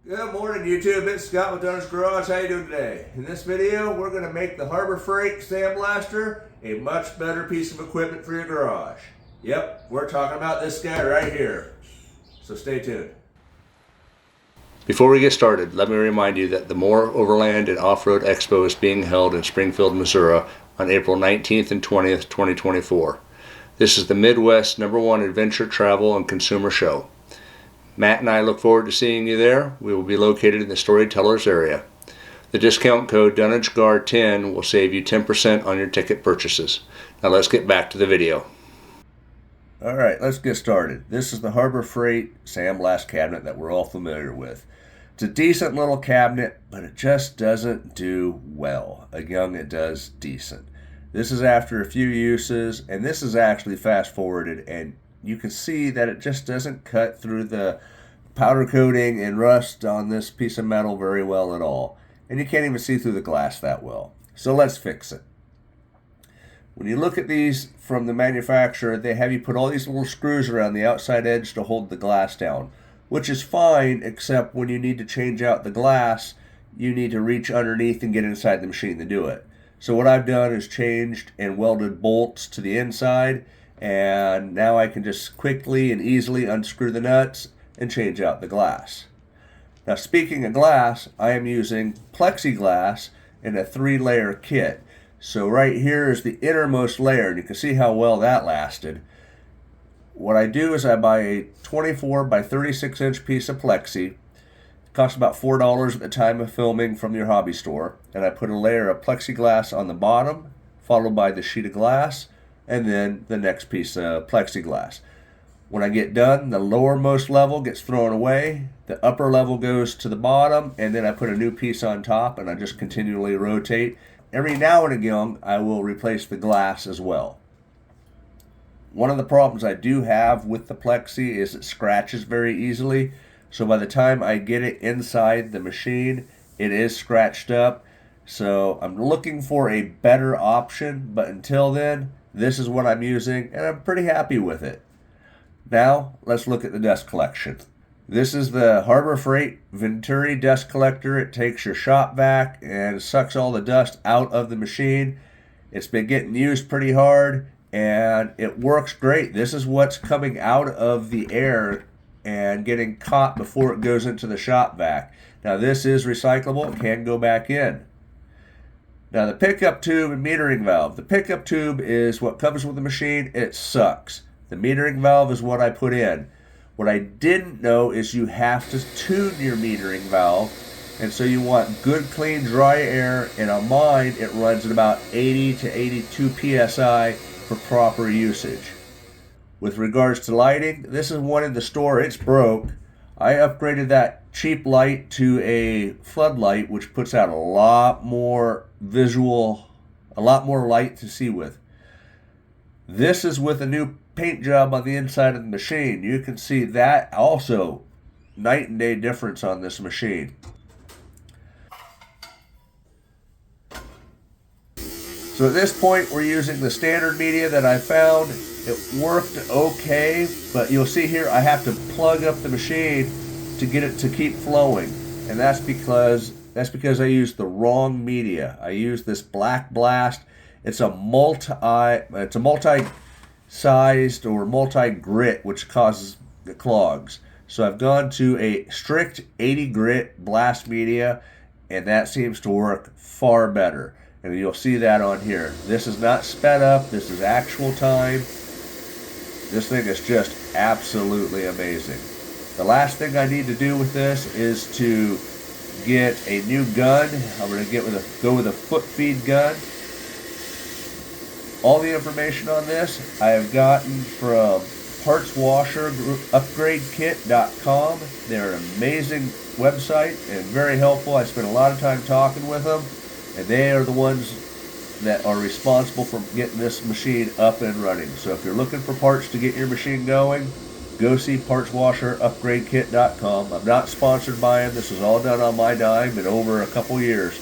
Good morning, YouTube. It's Scott with Dunnage Garage. How you doing today? In this video, we're going to make the Harbor Freight Sandblaster a much better piece of equipment for your garage. Yep, we're talking about this guy right here. So stay tuned. Before we get started, let me remind you that the More Overland and Off-Road Expo is being held in Springfield, Missouri on April 19th and 20th, 2024. This is the Midwest #1 adventure travel and consumer show. Matt and I look forward to seeing you there. We will be located in the Storytellers area. The discount code DunnageGar10 will save you 10% on your ticket purchases. Now let's get back to the video. All right, let's get started. This is the Harbor Freight Sandblast cabinet that we're all familiar with. It's a decent little cabinet, but it just doesn't do well. Again, it does decent. This is after a few uses, and this is actually fast forwarded, and you can see that it just doesn't cut through the powder coating and rust on this piece of metal very well at all. And you can't even see through the glass that well. So let's fix it. When you look at these from the manufacturer, they have you put all these little screws around the outside edge to hold the glass down, which is fine, except when you need to change out the glass, you need to reach underneath and get inside the machine to do it. So what I've done is changed and welded bolts to the inside, and now I can just quickly and easily unscrew the nuts and change out the glass. Now, speaking of glass, I am using plexiglass in a 3-layer kit. So right here is the innermost layer, and you can see how well that lasted. What I do is I buy a 24 by 36 inch piece of plexi. It costs about $4 at the time of filming from your hobby store. And I put a layer of plexiglass on the bottom, followed by the sheet of glass, and then the next piece of plexiglass. When I get done, the lowermost level gets thrown away, the upper level goes to the bottom, and then I put a new piece on top, and I just continually rotate. Every now and again, I will replace the glass as well. One of the problems I do have with the plexi is it scratches very easily, so by the time I get it inside the machine, it is scratched up. So I'm looking for a better option, but until then, this is what I'm using, and I'm pretty happy with it. Now, let's look at the dust collection. This is the Harbor Freight Venturi dust collector. It takes your shop vac and sucks all the dust out of the machine. It's been getting used pretty hard, and it works great. This is what's coming out of the air and getting caught before it goes into the shop vac. Now, this is recyclable. It can go back in. Now, the pickup tube and metering valve. The pickup tube is what comes with the machine. It sucks. The metering valve is what I put in. What I didn't know is you have to tune your metering valve, and so you want good, clean, dry air, and on mine, it runs at about 80 to 82 PSI for proper usage. With regards to lighting, this is one in the store. It's broke. I upgraded that cheap light to a floodlight, which puts out a lot more visual, a lot more light to see with. This is with a new paint job on the inside of the machine. You can see that also night and day difference on this machine. So at this point, we're using the standard media that I found. It worked okay, but you'll see here I have to plug up the machine to get it to keep flowing, and that's because I used the wrong media. I used this Black Blast. It's a multi-sized or multi-grit, which causes the clogs. So I've gone to a strict 80 grit blast media, and that seems to work far better. And you'll see that on here. This is not sped up. This is actual time. This thing is just absolutely amazing. The last thing I need to do with this is to get a new gun. I'm going to go with a foot feed gun. All the information on this I have gotten from partswasherupgradekit.com. They're an amazing website and very helpful. I spent a lot of time talking with them, and they are the ones that are responsible for getting this machine up and running. So if you're looking for parts to get your machine going, go see partswasherupgradekit.com. I'm not sponsored by them. This was all done on my dime in over a couple years.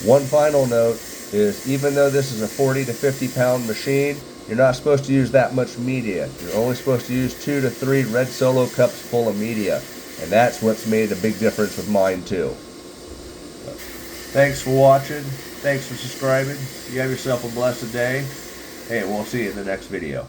One final note is, even though this is a 40 to 50 pound machine, you're not supposed to use that much media. You're only supposed to use 2 to 3 red Solo cups full of media. And that's what's made a big difference with mine too. Thanks for watching. Thanks for subscribing. You have yourself a blessed day. Hey, we'll see you in the next video.